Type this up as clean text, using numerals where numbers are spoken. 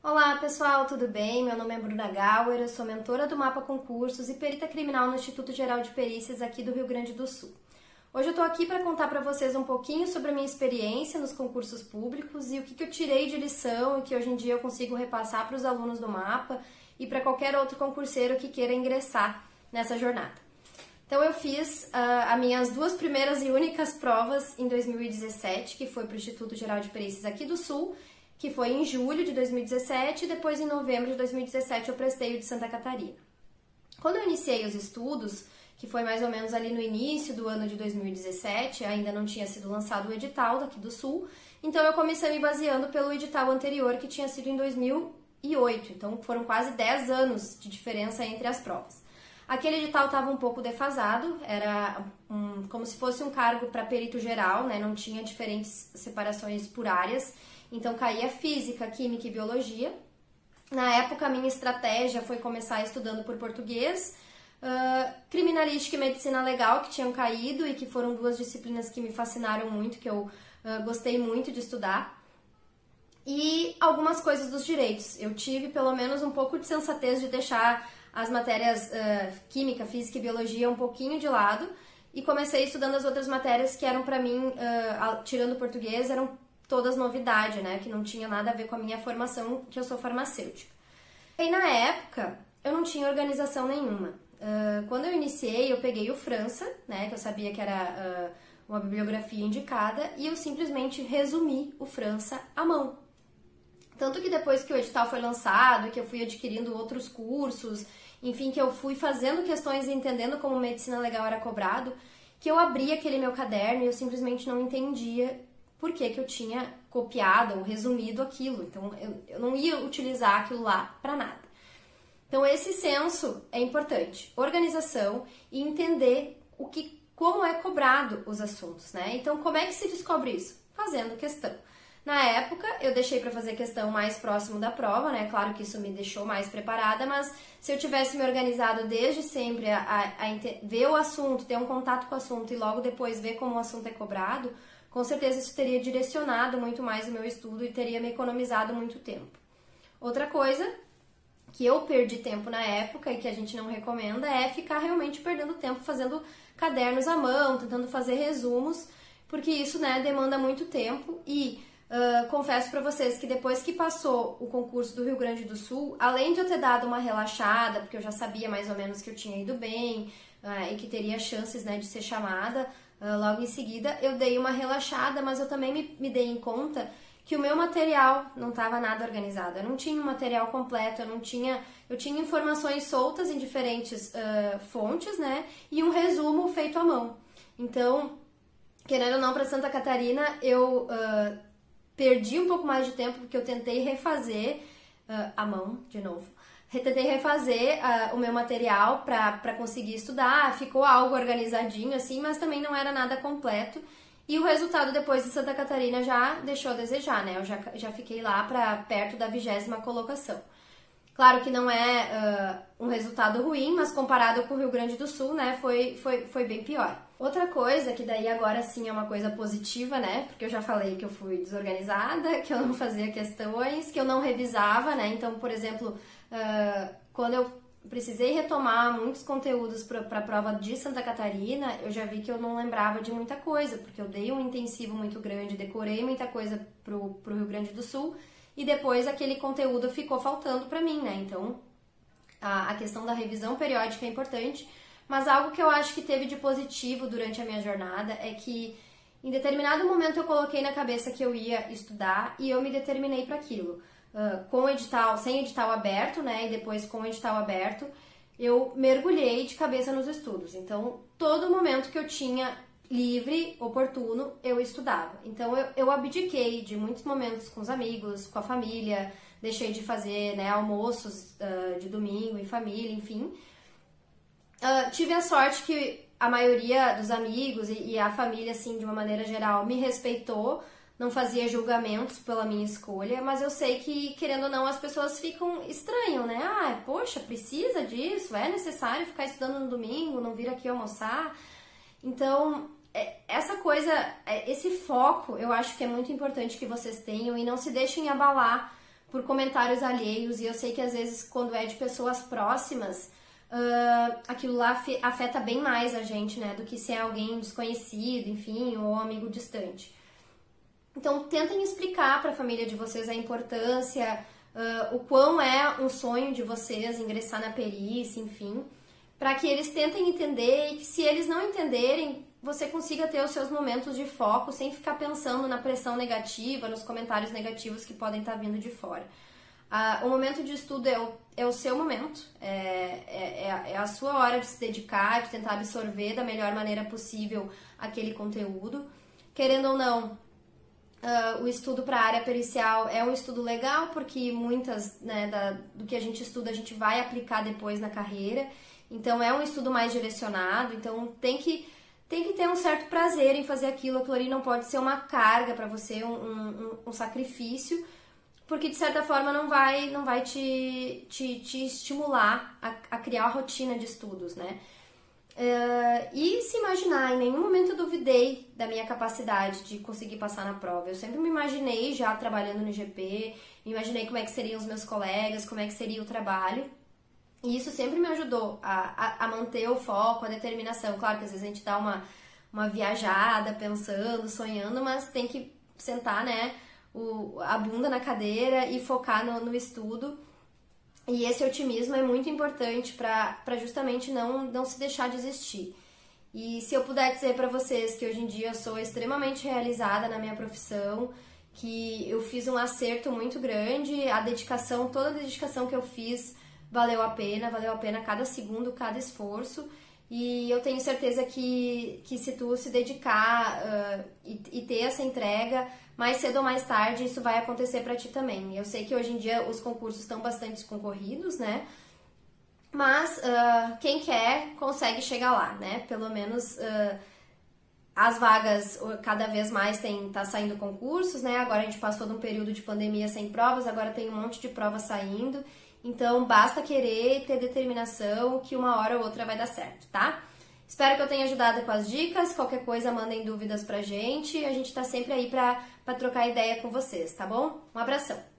Olá pessoal, tudo bem? Meu nome é Bruna Gauer, eu sou mentora do Mapa Concursos e perita criminal no Instituto Geral de Perícias aqui do Rio Grande do Sul. Hoje eu tô aqui para contar para vocês um pouquinho sobre a minha experiência nos concursos públicos e o que eu tirei de lição e que hoje em dia eu consigo repassar para os alunos do Mapa e para qualquer outro concurseiro que queira ingressar nessa jornada. Então eu fiz as minhas duas primeiras e únicas provas em 2017, que foi para o Instituto Geral de Perícias aqui do Sul, que foi em julho de 2017 e depois em novembro de 2017 eu prestei o de Santa Catarina. Quando eu iniciei os estudos, que foi mais ou menos ali no início do ano de 2017, ainda não tinha sido lançado o edital daqui do Sul, então eu comecei me baseando pelo edital anterior, que tinha sido em 2008, então foram quase 10 anos de diferença entre as provas. Aquele edital estava um pouco defasado, era como se fosse um cargo para perito geral, né? Não tinha diferentes separações por áreas, então caía física, química e biologia. Na época a minha estratégia foi começar estudando por português, criminalística e medicina legal, que tinham caído e que foram duas disciplinas que me fascinaram muito, que eu gostei muito de estudar. E algumas coisas dos direitos. Eu tive pelo menos um pouco de sensatez de deixar as matérias química, física e biologia um pouquinho de lado e comecei estudando as outras matérias que eram para mim, tirando o português, eram todas novidade, né? Que não tinha nada a ver com a minha formação, que eu sou farmacêutica. E na época, eu não tinha organização nenhuma. Quando eu iniciei, eu peguei o França, né? Que eu sabia que era uma bibliografia indicada, e eu simplesmente resumi o França à mão. Tanto que depois que o edital foi lançado, que eu fui adquirindo outros cursos, enfim, que eu fui fazendo questões e entendendo como medicina legal era cobrado, que eu abri aquele meu caderno e eu simplesmente não entendia por que eu tinha copiado ou resumido aquilo. Então, eu não ia utilizar aquilo lá para nada. Então, esse senso é importante. Organização e entender como é cobrado os assuntos, né? Então, como é que se descobre isso? Fazendo questão. Na época, eu deixei para fazer questão mais próximo da prova, né? Claro que isso me deixou mais preparada, mas se eu tivesse me organizado desde sempre a ver o assunto, ter um contato com o assunto e logo depois ver como o assunto é cobrado, com certeza isso teria direcionado muito mais o meu estudo e teria me economizado muito tempo. Outra coisa que eu perdi tempo na época e que a gente não recomenda é ficar realmente perdendo tempo fazendo cadernos à mão, tentando fazer resumos, porque isso, né, demanda muito tempo e confesso para vocês que depois que passou o concurso do Rio Grande do Sul, além de eu ter dado uma relaxada, porque eu já sabia mais ou menos que eu tinha ido bem e que teria chances, né, de ser chamada logo em seguida, eu dei uma relaxada, mas eu também me dei em conta que o meu material não estava nada organizado, eu não tinha um material completo, eu tinha informações soltas em diferentes fontes, né, e um resumo feito à mão. Então, querendo ou não, para Santa Catarina, eu perdi um pouco mais de tempo porque eu tentei refazer à mão, de novo. Tentei refazer o meu material para conseguir estudar, ficou algo organizadinho assim, mas também não era nada completo. E o resultado depois de Santa Catarina já deixou a desejar, né? Eu já fiquei lá para perto da 20ª colocação. Claro que não é um resultado ruim, mas comparado com o Rio Grande do Sul, né, foi bem pior. Outra coisa, que daí agora sim é uma coisa positiva, né, porque eu já falei que eu fui desorganizada, que eu não fazia questões, que eu não revisava, né, então, por exemplo, quando eu precisei retomar muitos conteúdos para a prova de Santa Catarina, eu já vi que eu não lembrava de muita coisa, porque eu dei um intensivo muito grande, decorei muita coisa pro Rio Grande do Sul, e depois aquele conteúdo ficou faltando para mim, né? Então, a questão da revisão periódica é importante, mas algo que eu acho que teve de positivo durante a minha jornada é que em determinado momento eu coloquei na cabeça que eu ia estudar e eu me determinei para aquilo. Com edital, sem edital aberto, né? E depois com o edital aberto, eu mergulhei de cabeça nos estudos. Então, todo momento que eu tinha livre, oportuno, eu estudava. Então, eu abdiquei de muitos momentos com os amigos, com a família, deixei de fazer, né, almoços de domingo em família, enfim. Tive a sorte que a maioria dos amigos e a família, assim, de uma maneira geral, me respeitou, não fazia julgamentos pela minha escolha, mas eu sei que, querendo ou não, as pessoas ficam estranham, né? Ah, poxa, precisa disso? É necessário ficar estudando no domingo, não vir aqui almoçar? Então, essa coisa, esse foco, eu acho que é muito importante que vocês tenham e não se deixem abalar por comentários alheios, e eu sei que às vezes quando é de pessoas próximas, aquilo lá afeta bem mais a gente, né, do que se é alguém desconhecido, enfim, ou amigo distante. Então, tentem explicar para a família de vocês a importância, o quão é um sonho de vocês ingressar na perícia, enfim, para que eles tentem entender e que se eles não entenderem, você consiga ter os seus momentos de foco sem ficar pensando na pressão negativa, nos comentários negativos que podem estar vindo de fora. O momento de estudo é o seu momento, é a sua hora de se dedicar, de tentar absorver da melhor maneira possível aquele conteúdo. Querendo ou não, o estudo para a área pericial é um estudo legal, porque muitas, né, do que a gente estuda a gente vai aplicar depois na carreira, então é um estudo mais direcionado, então tem que ter um certo prazer em fazer aquilo ali não pode ser uma carga para você, um sacrifício, porque de certa forma não vai te estimular a criar a rotina de estudos, né? E se imaginar, em nenhum momento eu duvidei da minha capacidade de conseguir passar na prova. Eu sempre me imaginei já trabalhando no IGP, me imaginei como é que seriam os meus colegas, como é que seria o trabalho. E isso sempre me ajudou a manter o foco, a determinação. Claro que às vezes a gente dá uma viajada, pensando, sonhando, mas tem que sentar, né, a bunda na cadeira e focar no estudo. E esse otimismo é muito importante para justamente não se deixar desistir. E se eu puder dizer para vocês que hoje em dia eu sou extremamente realizada na minha profissão, que eu fiz um acerto muito grande, toda a dedicação que eu fiz valeu a pena cada segundo, cada esforço. E eu tenho certeza que se tu se dedicar e ter essa entrega, mais cedo ou mais tarde isso vai acontecer para ti também. Eu sei que hoje em dia os concursos estão bastante concorridos, né? Mas quem quer consegue chegar lá, né? Pelo menos as vagas cada vez mais tá saindo concursos, né? Agora a gente passou de um período de pandemia sem provas, agora tem um monte de provas saindo. Então, basta querer, ter determinação, que uma hora ou outra vai dar certo, tá? Espero que eu tenha ajudado com as dicas. Qualquer coisa, mandem dúvidas pra gente. A gente tá sempre aí pra trocar ideia com vocês, tá bom? Um abração!